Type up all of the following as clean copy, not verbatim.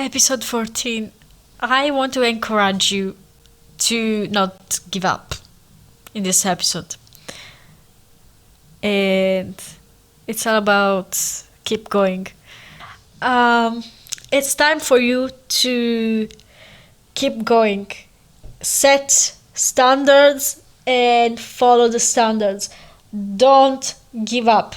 Episode 14. I want to encourage you to not give up in this episode. And it's all about keep going. Um, it's time for you to keep going. Set standards and follow the standards. Don't give up.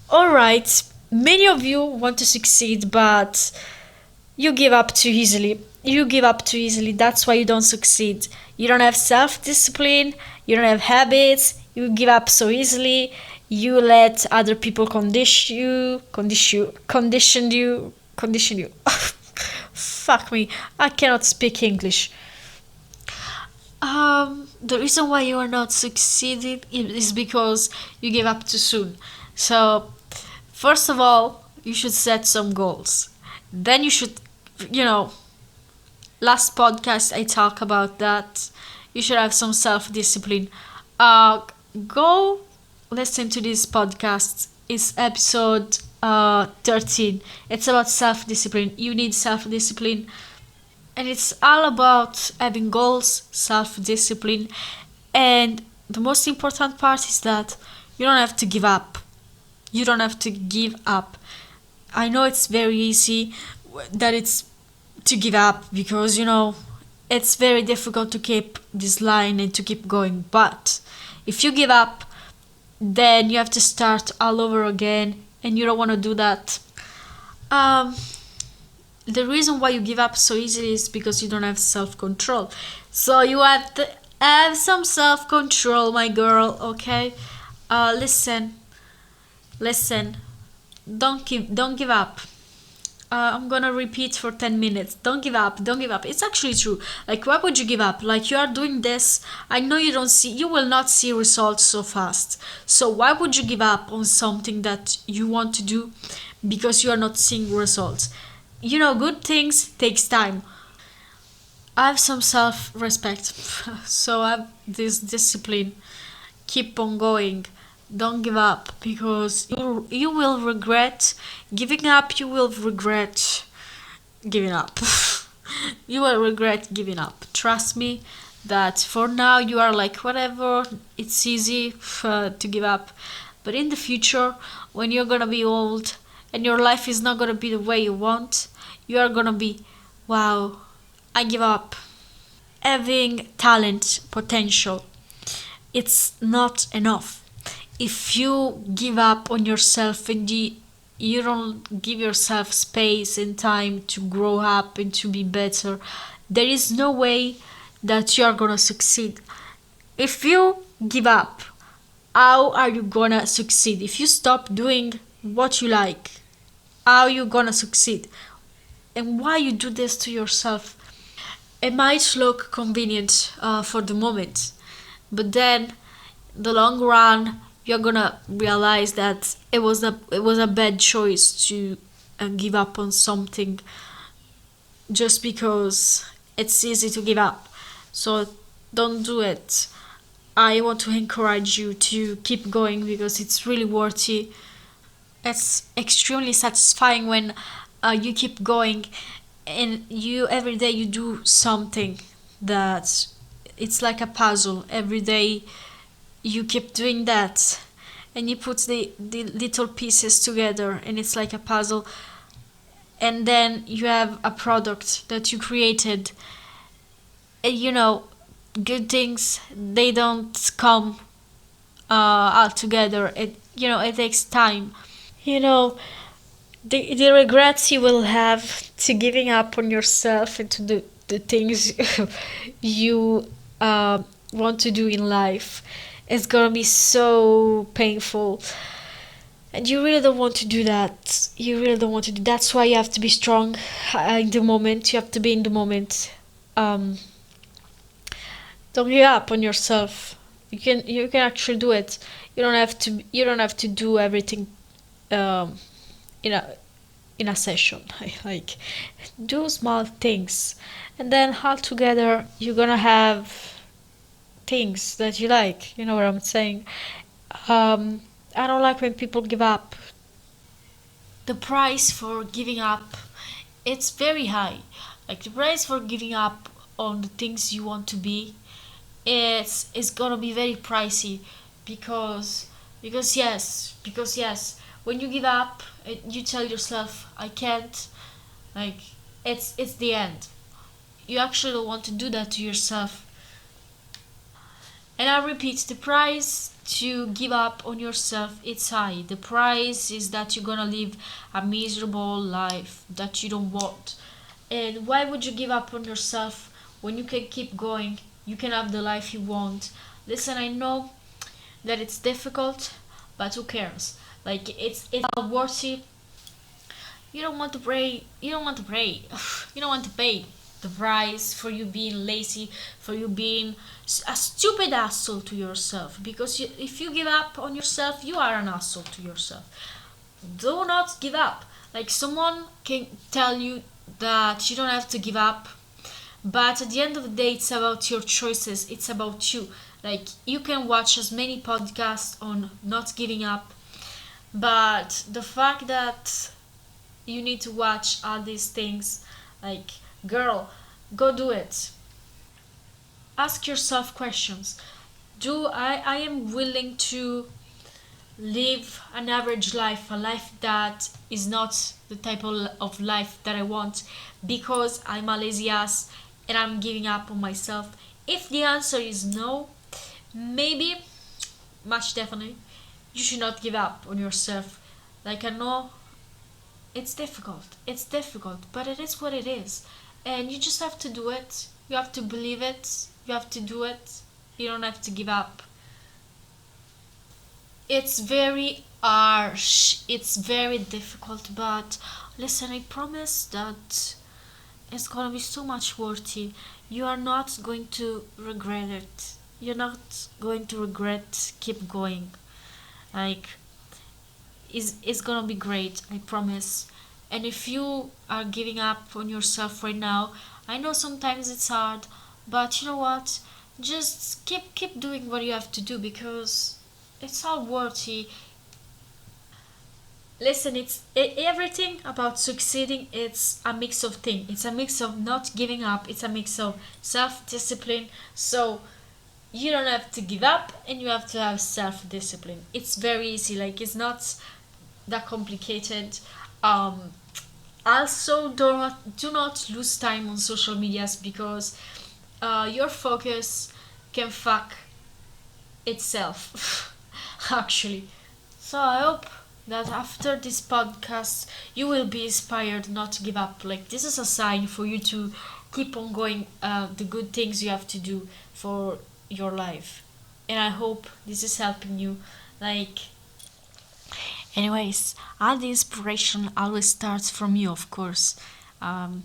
Alright, many of you want to succeed, but you give up too easily. That's why you don't succeed. You don't have self discipline, you don't have habits, you give up so easily, you let other people condition you. Fuck me, I cannot speak English. The reason why you are not succeeding is because you gave up too soon. So, first of all, you should set some goals. Then you should, you know, last podcast I talk about that. You should have some self discipline. Uh, Go listen to this podcast. It's episode 13. It's about self discipline. You need self discipline, and it's all about having goals, self discipline, and the most important part is that you don't have to give up. You don't have to give up. I know it's very easy that it's to give up because it's very difficult to keep this line and to keep going. But if you give up, then you have to start all over again, and you don't want to do that. Um, the reason why you give up so easily is because you don't have self control. So you have to have some self control, my girl. Okay, listen. Don't give up. I'm gonna repeat for 10 minutes. Don't give up. Don't give up. It's actually true. Like, why would you give up? Like, you are doing this. I know you will not see results so fast. So, why would you give up on something that you want to do because you are not seeing results? Good things takes time. I have some self respect. So, I have this discipline. Keep on going. Don't give up because you will regret giving up. You will regret giving up. You will regret giving up. Trust me that for now you are like, whatever, it's easy to give up. But in the future, when you're gonna be old and your life is not gonna be the way you want, you are gonna be, wow, I give up. Having talent, potential, it's not enough. If you give up on yourself and you don't give yourself space and time to grow up and to be better, there is no way that you're gonna succeed. If you give up, how are you gonna succeed? If you stop doing what you like, how are you gonna succeed? And why you do this to yourself? It might look convenient for the moment, but then the long run you're gonna realize that it was a bad choice to give up on something just because it's easy to give up. So don't do it. I want to encourage you to keep going because it's really worthy. It's extremely satisfying when you keep going and you every day you do something that it's like a puzzle. Every day you keep doing that and you put the little pieces together and it's like a puzzle, and then you have a product that you created. And good things, they don't come all together. It takes time. you know the regrets you will have to giving up on yourself and to the things you want to do in life is gonna be so painful, and you really don't want to do that. That's why you have to be strong in the moment. You have to be in the moment. um, don't give up on yourself. You can actually do it. You don't have to do everything um, in a session. Like, do small things, and then all together you're gonna have things that you like. You know what I'm saying? I don't like when people give up. The price for giving up it's very high. Like the price for giving up on the things you want to be, it's gonna be very pricey, because yes, when you give up, you tell yourself, I can't. Like it's the end. You actually don't want to do that to yourself. And I repeat, the price to give up on yourself, it's high. The price is that you're gonna live a miserable life that you don't want. And why would you give up on yourself when you can keep going? You can have the life you want. Listen, I know that it's difficult, but who cares? Like it's not worth it. You don't want to pray. You don't want to pray. You don't want to pay the price for you being lazy, for you being a stupid asshole to yourself. Because if you give up on yourself, you are an asshole to yourself. Do not give up. Like someone can tell you that you don't have to give up, but at the end of the day, it's about your choices. It's about you. Like you can watch as many podcasts on not giving up, but the fact that you need to watch all these things, like, girl, go do it. Ask yourself questions. Do I am willing to live an average life, a life that is not the type of life that I want, because I'm a lazy ass and I'm giving up on myself? If the answer is no, maybe, much definitely, you should not give up on yourself. Like, I know it's difficult, but it is what it is, and you just have to do it. You have to believe it, you have to do it. You don't have to give up. It's very harsh, it's very difficult, but listen, I promise that it's gonna be so much worth it. You are not going to regret it. You're not going to regret keep going. Like, it's gonna be great, I promise. And if you are giving up on yourself right now, I know sometimes it's hard, but you know what? Just keep doing what you have to do, because it's all worthy. Listen, everything about succeeding. It's a mix of things. It's a mix of not giving up. It's a mix of self-discipline. So you don't have to give up, and you have to have self-discipline. It's very easy. Like, it's not that complicated. Um, Also, do not lose time on social medias, because your focus can fuck itself. Actually. So I hope that after this podcast you will be inspired not to give up. Like, this is a sign for you to keep on going, the good things you have to do for your life. And I hope this is helping you. Like, anyways, all the inspiration always starts from you, of course. Um,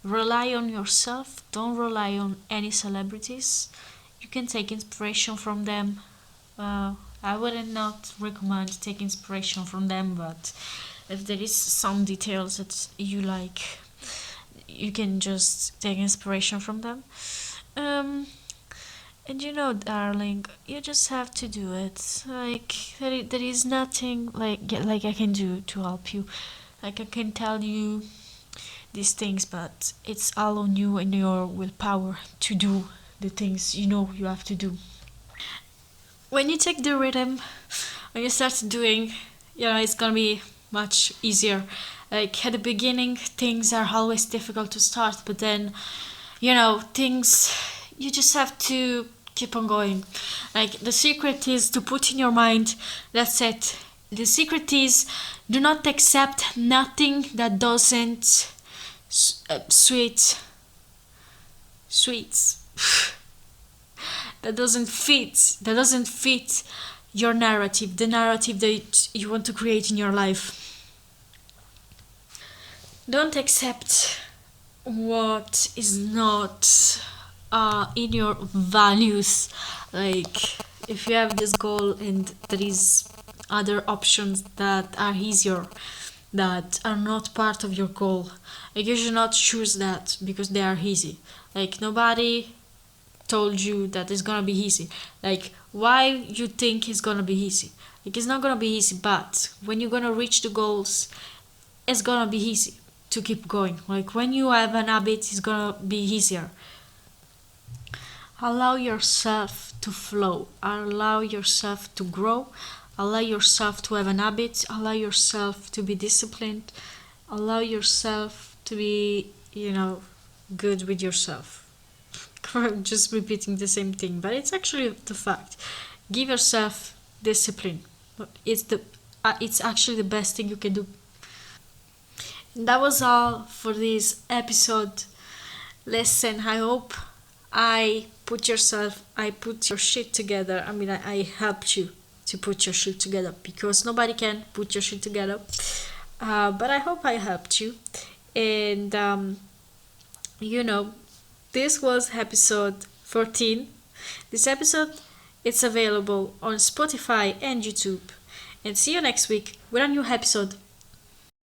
Rely on yourself. Don't rely on any celebrities. You can take inspiration from them. I wouldn't not recommend take inspiration from them, but if there is some details that you like, you can just take inspiration from them. Um, and you know, darling, you just have to do it. Like, there is nothing like I can do to help you. Like, I can tell you these things, but it's all on you and your willpower to do the things you know you have to do. When you take the rhythm, when you start doing, it's gonna be much easier. Like, at the beginning, things are always difficult to start, but then, things, you just have to keep on going. Like, the secret is to put in your mind, that's it. The secret is, do not accept nothing that doesn't sweets that doesn't fit your narrative, the narrative that you want to create in your life. Don't accept what is not in your values. Like, if you have this goal and there is other options that are easier, that are not part of your goal, like, you should not choose that because they are easy. Like, nobody told you that it's gonna be easy. Like, why you think it's gonna be easy? Like, it's not gonna be easy, but when you're gonna reach the goals, it's gonna be easy. to keep going. Like when you have an habit, it's gonna be easier. Allow yourself to flow, allow yourself to grow, allow yourself to have an habit, allow yourself to be disciplined, allow yourself to be, good with yourself. I'm just repeating the same thing, but it's actually the fact. Give yourself discipline. It's actually the best thing you can do. And that was all for this episode. Listen, I hope I put your shit together. I mean, I helped you to put your shit together because nobody can put your shit together. But I hope I helped you. And, this was episode 14. This episode, it's available on Spotify and YouTube. And see you next week with a new episode.